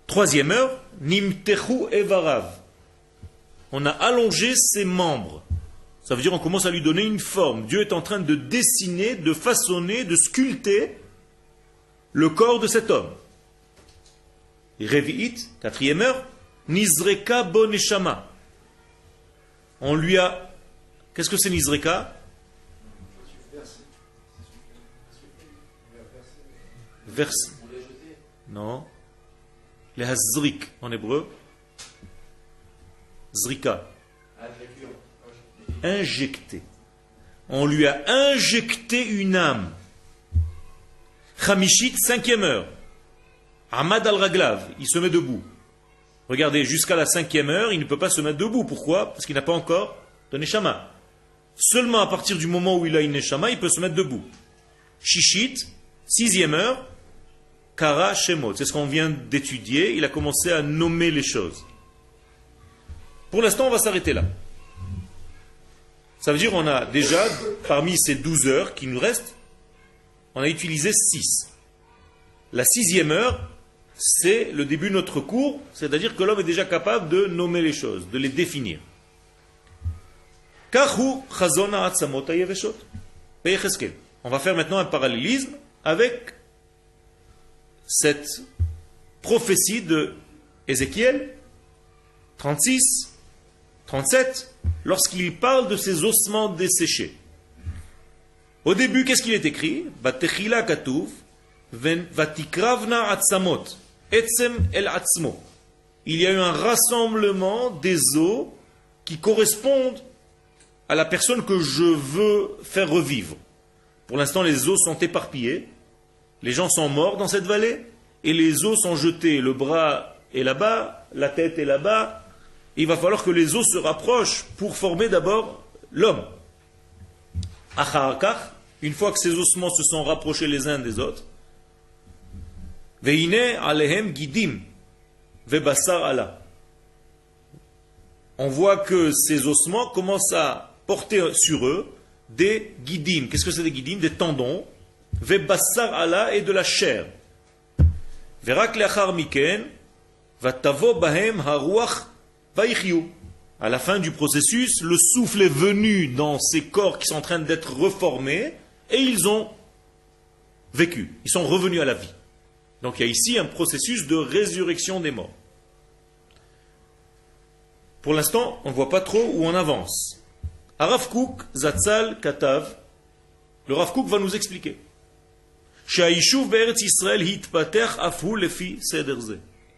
Troisième heure, Nimtechu Evarav. On a allongé ses membres. Ça veut dire qu'on commence à lui donner une forme. Dieu est en train de dessiner, de façonner, de sculpter le corps de cet homme. Revi'it, quatrième heure, Nizreka Boneshama. On lui a... Qu'est-ce que c'est Nizreka? Verse. Non. Les Hazrik en hébreu. Zrika. Injecté. On lui a injecté une âme. Chamishit, cinquième heure. Ahmad al-Raglav, il se met debout. Regardez, jusqu'à la 5e heure, il ne peut pas se mettre debout. Pourquoi? Parce qu'il n'a pas encore de neshama. Seulement à partir du moment où il a une neshama, il peut se mettre debout. Shishit, 6e heure, Kara Shemot. C'est ce qu'on vient d'étudier. Il a commencé à nommer les choses. Pour l'instant, on va s'arrêter là. Ça veut dire qu'on a déjà, parmi ces 12 heures qui nous restent, on a utilisé 6. La 6e heure, c'est le début de notre cours, c'est-à-dire que l'homme est déjà capable de nommer les choses, de les définir. On va faire maintenant un parallélisme avec cette prophétie de Ézéchiel 36, 37, lorsqu'il parle de ces ossements desséchés. Au début, qu'est-ce qu'il est écrit? Batechila katuv, vatikravna atzamot, etzem el atzmo. Il y a eu un rassemblement des os qui correspondent à la personne que je veux faire revivre. Pour l'instant, les os sont éparpillés, les gens sont morts dans cette vallée, et les os sont jetés, le bras est là-bas, la tête est là-bas. Il va falloir que les os se rapprochent pour former d'abord l'homme. Acharkach, une fois que ces ossements se sont rapprochés les uns des autres, veine alehem gidim vebassar ala. On voit que ces ossements commencent à porter sur eux des guidim. Qu'est-ce que c'est des guidim? Des tendons. Vebassar ala et de la chair. Verak leachar miken vatavo bahem haruach vayichyu. À la fin du processus, le souffle est venu dans ces corps qui sont en train d'être reformés et ils ont vécu. Ils sont revenus à la vie. Donc il y a ici un processus de résurrection des morts. Pour l'instant, on ne voit pas trop où on avance. Rav Kook, Zatzal, Katav, le Rav Kook va nous expliquer.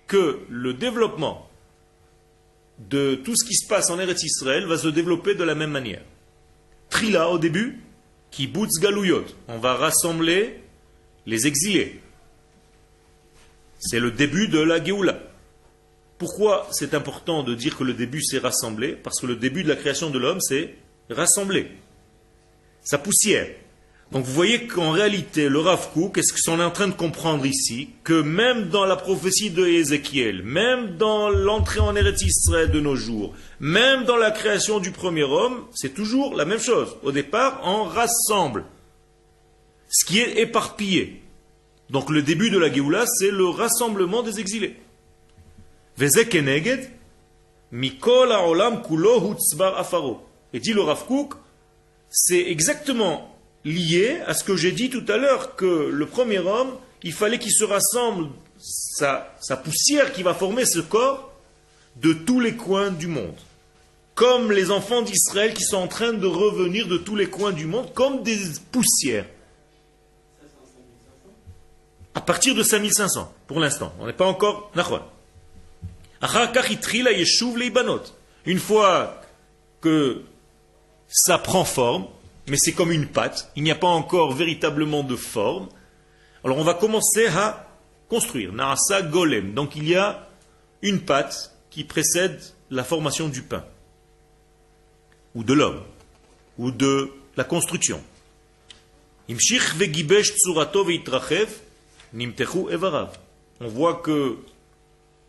Que le développement de tout ce qui se passe en Eretz Israël va se développer de la même manière. Trila au début, Kibbutz Galuyot, on va rassembler les exilés. C'est le début de la Géoula. Pourquoi c'est important de dire que le début c'est rassembler? Parce que le début de la création de l'homme c'est rassembler sa poussière. Donc vous voyez qu'en réalité, le Rav Kook, qu'est-ce qu'on est en train de comprendre ici? Que même dans la prophétie de Ézéchiel, même dans l'entrée en Eretz Israël de nos jours, même dans la création du premier homme, c'est toujours la même chose. Au départ, on rassemble ce qui est éparpillé. Donc le début de la Géoula, c'est le rassemblement des exilés. Vezek keneged, mikol ha'olam kulo hu tzbar afaro. Et dit le Rav Kook, c'est exactement lié à ce que j'ai dit tout à l'heure, que le premier homme, il fallait qu'il se rassemble sa poussière qui va former ce corps de tous les coins du monde. Comme les enfants d'Israël qui sont en train de revenir de tous les coins du monde, comme des poussières. À partir de 5500, pour l'instant. On n'est pas encore... Une fois que ça prend forme, mais c'est comme une pâte, il n'y a pas encore véritablement de forme, alors on va commencer à construire. Naasa golem. Donc il y a une pâte qui précède la formation du pain, ou de l'homme, ou de la construction. On voit que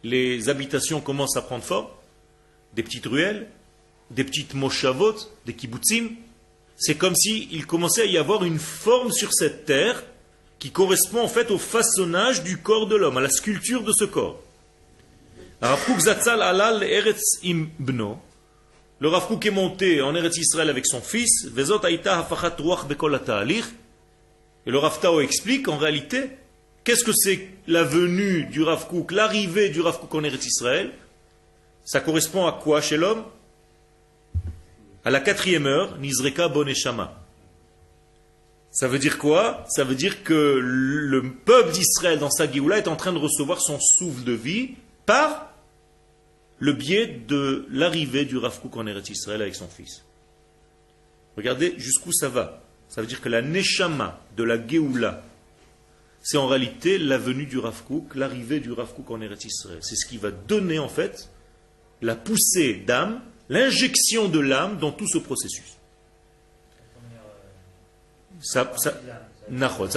les habitations commencent à prendre forme, des petites ruelles, des petites moshavot, des kibbutzim. C'est comme s'il commençait à y avoir une forme sur cette terre qui correspond en fait au façonnage du corps de l'homme, à la sculpture de ce corps. Le Rav Kook est monté en Eretz Israël avec son fils, et le Rav Tao explique en réalité qu'est-ce que c'est la venue du Rav Kook, l'arrivée du Rav Kook en Eretz Israël. Ça correspond à quoi chez l'homme? À la 4e heure, Nizreka Boneshama. Ça veut dire quoi? Ça veut dire que le peuple d'Israël dans sa Géoula est en train de recevoir son souffle de vie par le biais de l'arrivée du Rav Kook en Eretz Israël avec son fils. Regardez jusqu'où ça va. Ça veut dire que la Neshama de la Géoula, c'est en réalité la venue du Rav Kook, l'arrivée du Rav Kook en Eretz Israël. C'est ce qui va donner en fait la poussée d'âme, l'injection de l'âme dans tout ce processus. Ça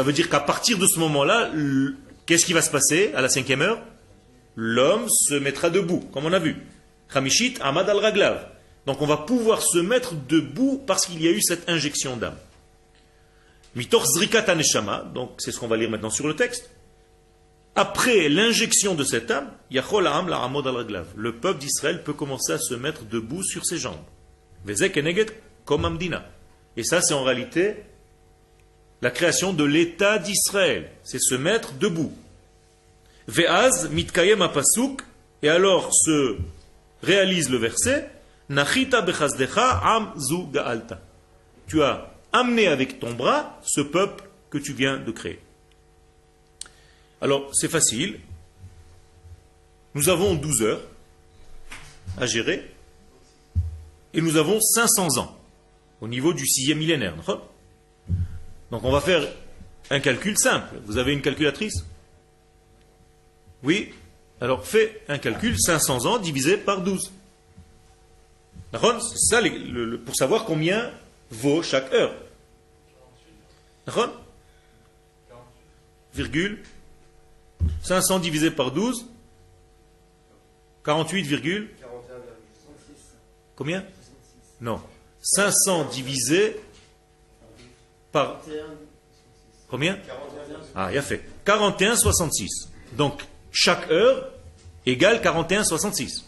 veut dire qu'à partir de ce moment-là, qu'est-ce qui va se passer à la 5e heure? L'homme se mettra debout, comme on a vu. Chamishit Amad al-Raglav. Donc on va pouvoir se mettre debout parce qu'il y a eu cette injection d'âme. Mitor Zrikat Aneshama, donc c'est ce qu'on va lire maintenant sur le texte. Après l'injection de cette âme, Yachol Ha'am la'amod al-Raglav. Le peuple d'Israël peut commencer à se mettre debout sur ses jambes. Vezek eneged kom amdina. Et ça, c'est en réalité la création de l'État d'Israël. C'est se mettre debout. Ve'az mitkayem apasuk. Et alors se réalise le verset. Nachita bechazdecha am zu ga'alta. Tu as amené avec ton bras ce peuple que tu viens de créer. Alors, c'est facile. Nous avons 12 heures à gérer et nous avons 500 ans au niveau du 6e millénaire. Donc, on va faire un calcul simple. Vous avez une calculatrice? Oui? Alors, fais un calcul 500 ans divisé par 12. C'est ça pour savoir combien vaut chaque heure. Virgule 500 divisé par 12, 48, combien? Non. 500 divisé par... Combien? Ah, il a fait. 41,66. Donc, chaque heure égale 41,66.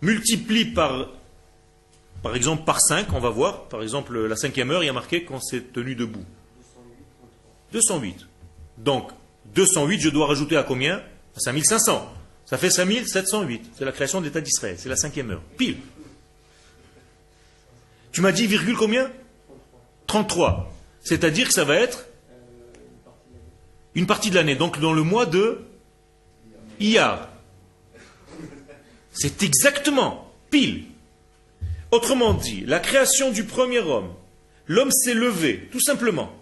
Multiplie par exemple, par 5, on va voir. Par exemple, la 5e heure, il y a marqué qu'on s'est tenu debout. 208. Donc, 208, je dois rajouter à combien? À 5500. Ça fait 5708. C'est la création de l'État d'Israël. C'est la 5e heure. Pile. Tu m'as dit virgule combien? 33. C'est-à-dire que ça va être une partie de l'année. Donc dans le mois de Iyar. C'est exactement pile. Autrement dit, la création du premier homme, l'homme s'est levé, tout simplement.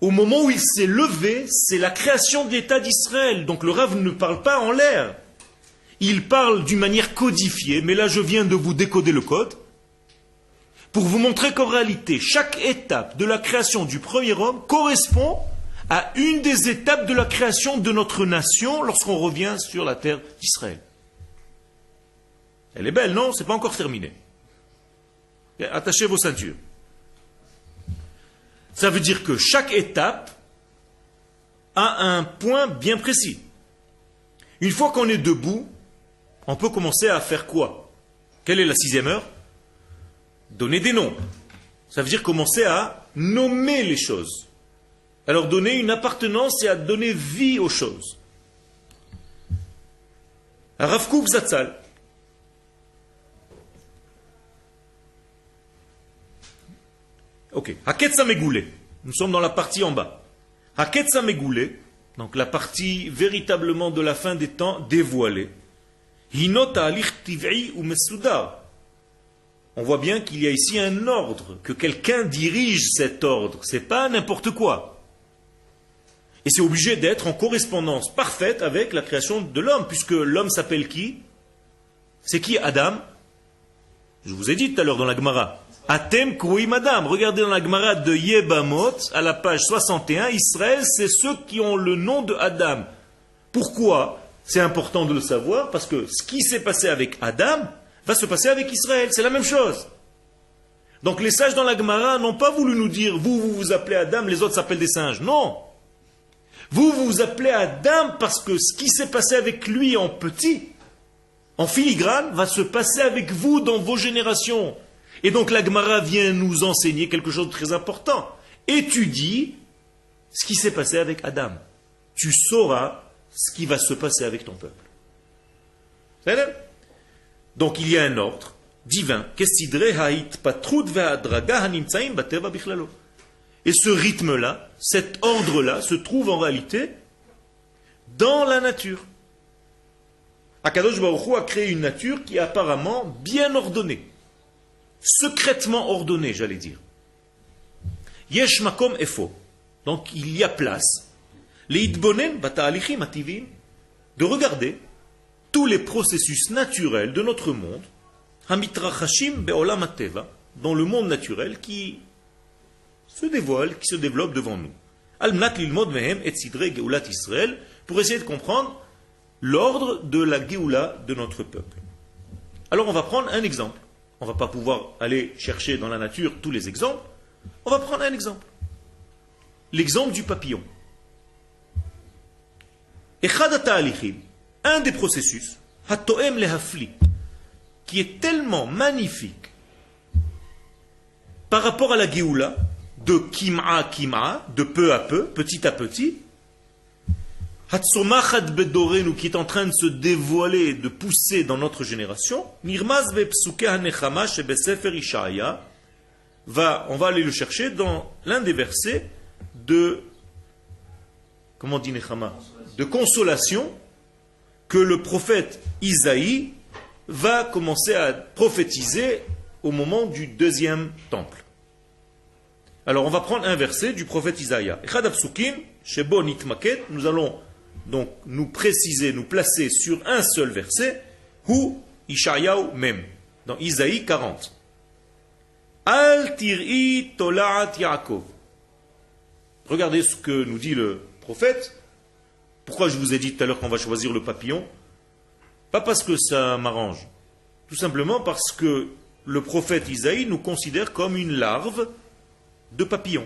Au moment où il s'est levé, c'est la création de l'État d'Israël. Donc le Rav ne parle pas en l'air. Il parle d'une manière codifiée, mais là je viens de vous décoder le code, pour vous montrer qu'en réalité, chaque étape de la création du premier homme correspond à une des étapes de la création de notre nation lorsqu'on revient sur la terre d'Israël. Elle est belle, non? C'est pas encore terminé. Attachez vos ceintures. Ça veut dire que chaque étape a un point bien précis. Une fois qu'on est debout, on peut commencer à faire quoi? Quelle est la 6e heure? Donner des noms. Ça veut dire commencer à nommer les choses. À leur donner une appartenance et à donner vie aux choses. Rav Kook Zatzal. Ok. Haketza Megoulé. Nous sommes dans la partie en bas. Haketza Megoulé, donc la partie véritablement de la fin des temps dévoilée. Hinot ta'alich tiv'i ou mesudar. On voit bien qu'il y a ici un ordre, que quelqu'un dirige cet ordre. C'est pas n'importe quoi. Et c'est obligé d'être en correspondance parfaite avec la création de l'homme, puisque l'homme s'appelle qui? C'est qui Adam? Je vous ai dit tout à l'heure dans la Gemara. Atem Kouim Adam. Regardez dans la Gemara de Yebamot, à la page 61, Israël, c'est ceux qui ont le nom de Adam. Pourquoi? C'est important de le savoir, parce que ce qui s'est passé avec Adam va se passer avec Israël. C'est la même chose. Donc les sages dans la Gemara n'ont pas voulu nous dire, vous vous appelez Adam, les autres s'appellent des singes. Non. Vous vous appelez Adam parce que ce qui s'est passé avec lui en petit, en filigrane, va se passer avec vous dans vos générations. Et donc la Gemara vient nous enseigner quelque chose de très important. Étudie ce qui s'est passé avec Adam. Tu sauras ce qui va se passer avec ton peuple. C'est-à-dire? Donc il y a un ordre divin. Et ce rythme-là, cet ordre-là, se trouve en réalité dans la nature. Akadosh Baruch Hu a créé une nature qui est apparemment bien ordonnée. Secrètement ordonnée, j'allais dire. Yesh makom efo. Donc il y a place. Leitbonen bata'alichim ativim. De regarder tous les processus naturels de notre monde, hamitrachashim be'olam ateva, dans le monde naturel qui se dévoile, qui se développe devant nous. Al-mnat lilmod mehem et sidre geulat Israël, pour essayer de comprendre l'ordre de la Géoula de notre peuple. Alors on va prendre un exemple. On ne va pas pouvoir aller chercher dans la nature tous les exemples. On va prendre un exemple. L'exemple du papillon. Echad ta'alichim, un des processus, hatoem lehafli, qui est tellement magnifique par rapport à la Géoula, de kim'a, de peu à peu, petit à petit, Hatsomachat bedorenu, qui est en train de se dévoiler, de pousser dans notre génération, Nirmaz vepsuke hanechama shebesefer Ishaya, on va aller le chercher dans l'un des versets de, comment on dit nechama, de consolation, que le prophète Isaïe va commencer à prophétiser au moment du 2e temple. Alors on va prendre un verset du prophète Isaïe. Echad apsukim shebo nitmaket, nous allons donc nous préciser, nous placer sur un seul verset, Hu Ishayahu Mem, dans Isaïe 40. Al tir'i tola'at Yaakov. Regardez ce que nous dit le prophète. Pourquoi je vous ai dit tout à l'heure qu'on va choisir le papillon? Pas parce que ça m'arrange. Tout simplement parce que le prophète Isaïe nous considère comme une larve de papillon.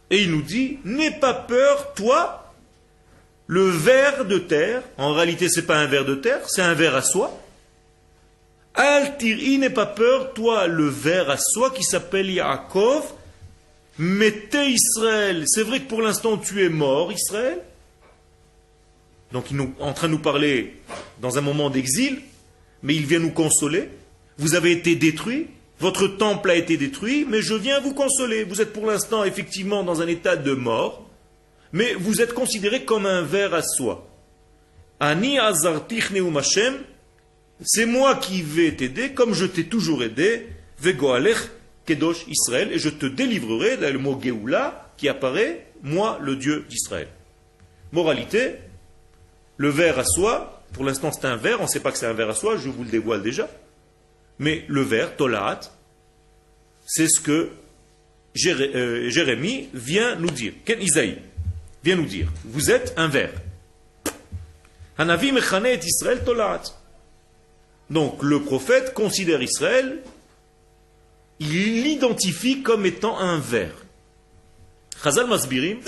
Et il nous dit, n'aie pas peur, toi, le ver de terre, en réalité ce n'est pas un ver de terre, c'est un ver à soie. Al-Tir'i, n'aie pas peur, toi, le ver à soie qui s'appelle Yaakov, mais t'es Israël. C'est vrai que pour l'instant tu es mort, Israël, Donc il est en train de nous parler dans un moment d'exil, mais il vient nous consoler. Vous avez été détruits, votre temple a été détruit, mais je viens vous consoler. Vous êtes pour l'instant effectivement dans un état de mort, mais vous êtes considéré comme un ver à soie. Ani azartich neum Hashem, c'est moi qui vais t'aider, comme je t'ai toujours aidé, vegoalech kedosh Israël, et je te délivrerai, là le mot Géoula qui apparaît, moi le Dieu d'Israël. Moralité, le ver à soie, pour l'instant c'est un ver, on ne sait pas que c'est un ver à soie, je vous le dévoile déjà, mais le ver, Tolaat, c'est ce que Jérémie vient nous dire. Ken Isaïe vient nous dire, vous êtes un ver. Hanavi mechane et Israël Tolaat. Donc le prophète considère Israël, il l'identifie comme étant un ver. Chazal Masbirim,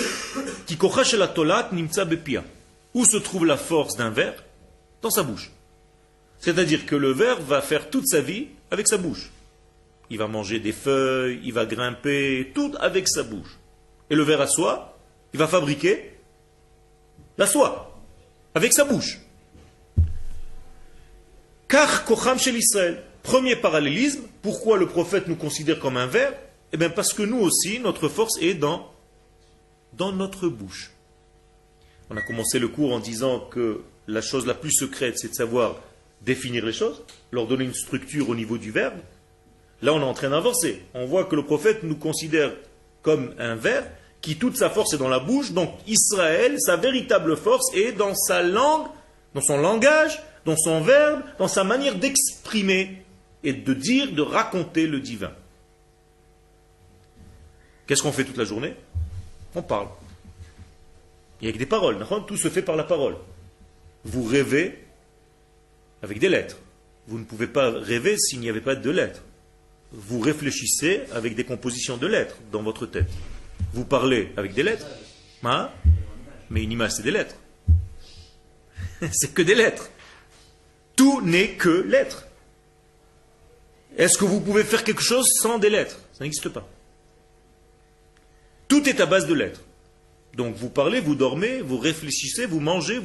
ki kocha shel Tolaat nimtza bepia. Où se trouve la force d'un ver? Dans sa bouche. C'est-à-dire que le ver va faire toute sa vie avec sa bouche. Il va manger des feuilles, il va grimper, tout avec sa bouche. Et le ver à soie, il va fabriquer la soie, avec sa bouche. Car kocham shel Israël. Premier parallélisme, pourquoi le prophète nous considère comme un ver? Eh bien parce que nous aussi, notre force est dans notre bouche. On a commencé le cours en disant que la chose la plus secrète, c'est de savoir définir les choses, leur donner une structure au niveau du verbe. Là, on est en train d'avancer. On voit que le prophète nous considère comme un ver qui toute sa force est dans la bouche. Donc Israël, sa véritable force est dans sa langue, dans son langage, dans son verbe, dans sa manière d'exprimer et de dire, de raconter le divin. Qu'est-ce qu'on fait toute la journée? On parle. Il y a que des paroles. Tout se fait par la parole. Vous rêvez avec des lettres. Vous ne pouvez pas rêver s'il n'y avait pas de lettres. Vous réfléchissez avec des compositions de lettres dans votre tête. Vous parlez avec des lettres. Hein? Mais une image, c'est des lettres. C'est que des lettres. Tout n'est que lettres. Est-ce que vous pouvez faire quelque chose sans des lettres? Ça n'existe pas. Tout est à base de lettres. Donc vous parlez, vous dormez, vous réfléchissez, vous mangez,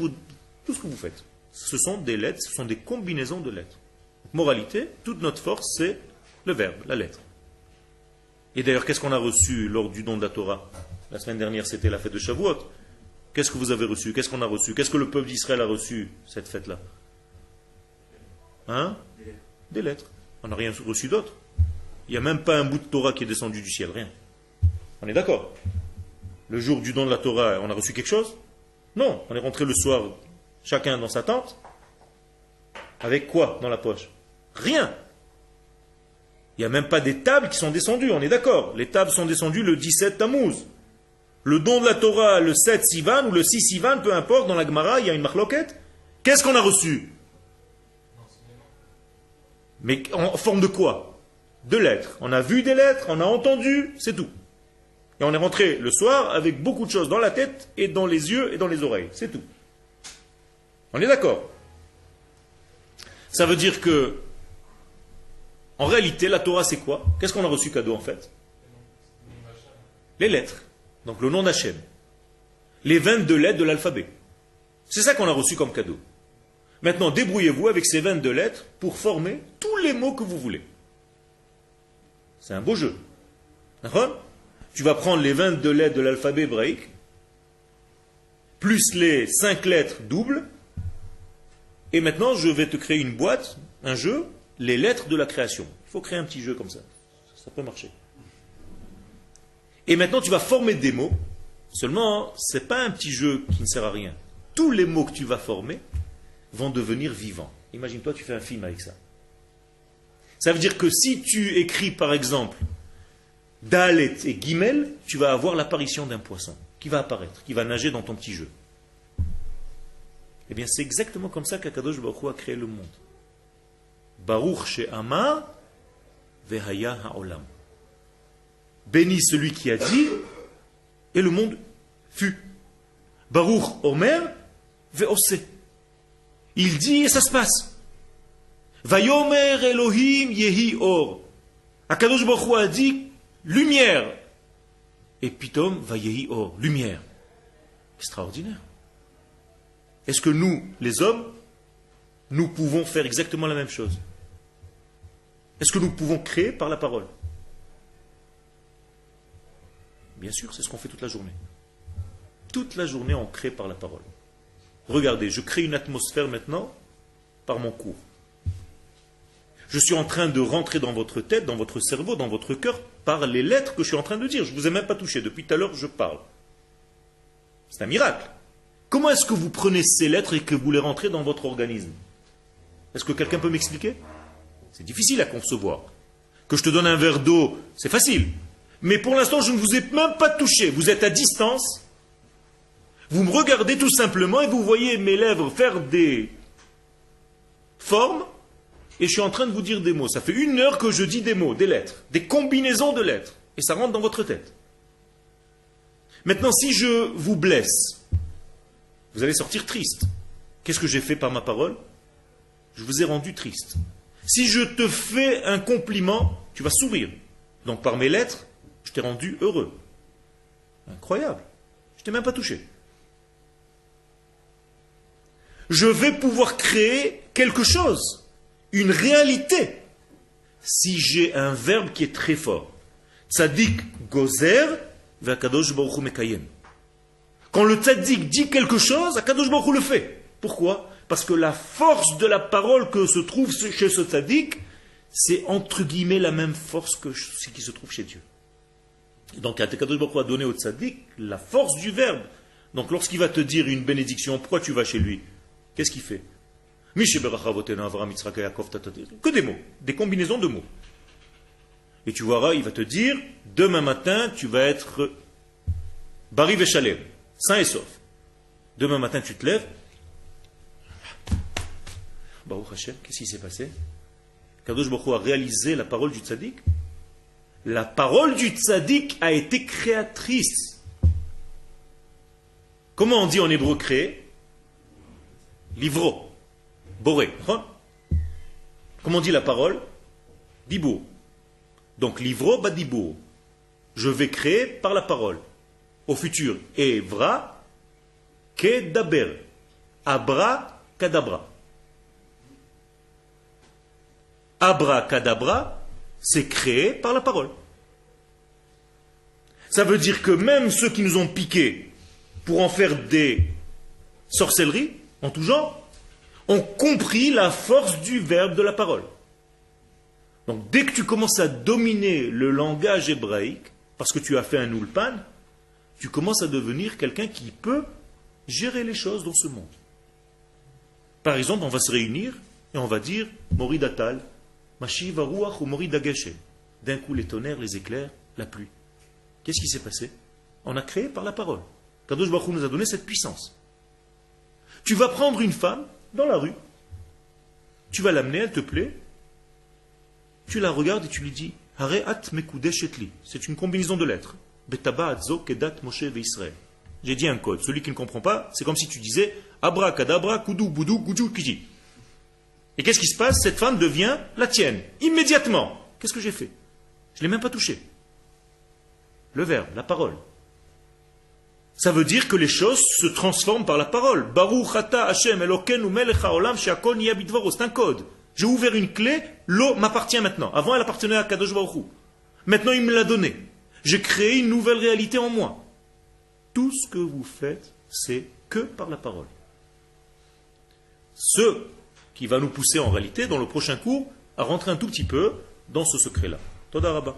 tout ce que vous faites. Ce sont des lettres, ce sont des combinaisons de lettres. Moralité, toute notre force, c'est le verbe, la lettre. Et d'ailleurs, qu'est-ce qu'on a reçu lors du don de la Torah? La semaine dernière, c'était la fête de Shavuot. Qu'est-ce que vous avez reçu? Qu'est-ce qu'on a reçu? Qu'est-ce que le peuple d'Israël a reçu, cette fête-là? Hein? Des lettres. On n'a rien reçu d'autre. Il n'y a même pas un bout de Torah qui est descendu du ciel, rien. On est d'accord? Le jour du don de la Torah, on a reçu quelque chose? Non, on est rentré le soir, chacun dans sa tente. Avec quoi dans la poche? Rien. Il n'y a même pas des tables qui sont descendues, on est d'accord. Les tables sont descendues le 17 Tammuz. Le don de la Torah, le 7 Sivan ou le 6 Sivan, peu importe, dans la Gemara, il y a une marloquette. Qu'est-ce qu'on a reçu? Mais en forme de quoi? De lettres. On a vu des lettres, on a entendu, c'est tout. Et on est rentré le soir avec beaucoup de choses dans la tête et dans les yeux et dans les oreilles. C'est tout. On est d'accord? Ça veut dire que, en réalité, la Torah, c'est quoi? Qu'est-ce qu'on a reçu cadeau, en fait? Les lettres. Donc le nom d'Hachem. Les 22 lettres de l'alphabet. C'est ça qu'on a reçu comme cadeau. Maintenant, débrouillez-vous avec ces 22 lettres pour former tous les mots que vous voulez. C'est un beau jeu. D'accord? Tu vas prendre les 22 lettres de l'alphabet hébraïque, plus les 5 lettres doubles, et maintenant je vais te créer une boîte, un jeu, les lettres de la création. Il faut créer un petit jeu comme ça. Ça peut marcher. Et maintenant tu vas former des mots, seulement ce n'est pas un petit jeu qui ne sert à rien. Tous les mots que tu vas former vont devenir vivants. Imagine-toi, tu fais un film avec ça. Ça veut dire que si tu écris par exemple Dalet et Gimel, tu vas avoir l'apparition d'un poisson qui va apparaître, qui va nager dans ton petit jeu. Eh bien, c'est exactement comme ça qu'Akadosh Baruch Hu a créé le monde. Baruch she'amar vehaya ha'olam. Béni celui qui a dit, et le monde fut. Baruch omer ve'ose. Il dit et ça se passe. Vayomer Elohim yehi or. Akadosh Baruch Hu a dit lumière. Et pitom va yehi or. Lumière. Extraordinaire. Est-ce que nous, les hommes, nous pouvons faire exactement la même chose? Est-ce que nous pouvons créer par la parole? Bien sûr, c'est ce qu'on fait toute la journée. Toute la journée, on crée par la parole. Regardez, je crée une atmosphère maintenant par mon cours. Je suis en train de rentrer dans votre tête, dans votre cerveau, dans votre cœur, par les lettres que je suis en train de dire. Je ne vous ai même pas touché. Depuis tout à l'heure, je parle. C'est un miracle. Comment est-ce que vous prenez ces lettres et que vous les rentrez dans votre organisme? Est-ce que quelqu'un peut m'expliquer? C'est difficile à concevoir. Que je te donne un verre d'eau, c'est facile. Mais pour l'instant, je ne vous ai même pas touché. Vous êtes à distance. Vous me regardez tout simplement et vous voyez mes lèvres faire des formes et je suis en train de vous dire des mots. Ça fait 1 heure que je dis des mots, des lettres, des combinaisons de lettres. Et ça rentre dans votre tête. Maintenant, si je vous blesse, vous allez sortir triste. Qu'est-ce que j'ai fait par ma parole? Je vous ai rendu triste. Si je te fais un compliment, tu vas sourire. Donc par mes lettres, je t'ai rendu heureux. Incroyable. Je t'ai même pas touché. Je vais pouvoir créer quelque chose, une réalité, si j'ai un verbe qui est très fort. Tzadik gozer, ve'akadosh baruch hu mekayem. Quand le tzaddik dit quelque chose, Akadosh baruch hu le fait. Pourquoi? Parce que la force de la parole que se trouve chez ce tzaddik, c'est entre guillemets la même force que ce qui se trouve chez Dieu. Et donc Akadosh baruch hu a donné au tzaddik la force du verbe. Donc lorsqu'il va te dire une bénédiction, pourquoi tu vas chez lui? Qu'est-ce qu'il fait? Que des mots, des combinaisons de mots. Et tu verras, il va te dire, demain matin, tu vas être Bari Veshalem, sain et sauf. Demain matin, tu te lèves. Baruch Hashem, qu'est-ce qui s'est passé? Kadosh Baruch Hu a réalisé la parole du tzaddik. La parole du tzaddik a été créatrice. Comment on dit en hébreu créer? Livro, boré. Comment on dit la parole? Dibur. Donc livro, badibur. Je vais créer par la parole. Au futur, evra, kedaber. Abra, kadabra. Abra, kadabra, c'est créé par la parole. Ça veut dire que même ceux qui nous ont piqués pour en faire des sorcelleries, en tout genre, ont compris la force du verbe de la parole. Donc dès que tu commences à dominer le langage hébraïque, parce que tu as fait un ulpan, tu commences à devenir quelqu'un qui peut gérer les choses dans ce monde. Par exemple, on va se réunir et on va dire Mori datal, Mashiv Aruach ou Mori dageshe. D'un coup, les tonnerres, les éclairs, la pluie. Qu'est-ce qui s'est passé? On a créé par la parole. Kadosh Baruch Hu nous a donné cette puissance. Tu vas prendre une femme dans la rue, tu vas l'amener, elle te plaît, tu la regardes et tu lui dis Hareat mekudeshetli. C'est une combinaison de lettres. Betaba atzo kedat Moshe veIsraël. J'ai dit un code. Celui qui ne comprend pas, c'est comme si tu disais Abra kadabra kudu boudou goudou kiji. Et qu'est-ce qui se passe? Cette femme devient la tienne, immédiatement. Qu'est-ce que j'ai fait? Je ne l'ai même pas touché. Le verbe, la parole. Ça veut dire que les choses se transforment par la parole. Baruch ata Hashem Elokeinu melech haolam she'akol niya bidvaro. C'est un code. J'ai ouvert une clé, l'eau m'appartient maintenant. Avant, elle appartenait à Kadosh Baruch Hu. Maintenant, il me l'a donnée. J'ai créé une nouvelle réalité en moi. Tout ce que vous faites, c'est que par la parole. Ce qui va nous pousser en réalité, dans le prochain cours, à rentrer un tout petit peu dans ce secret-là. Toda Rabba.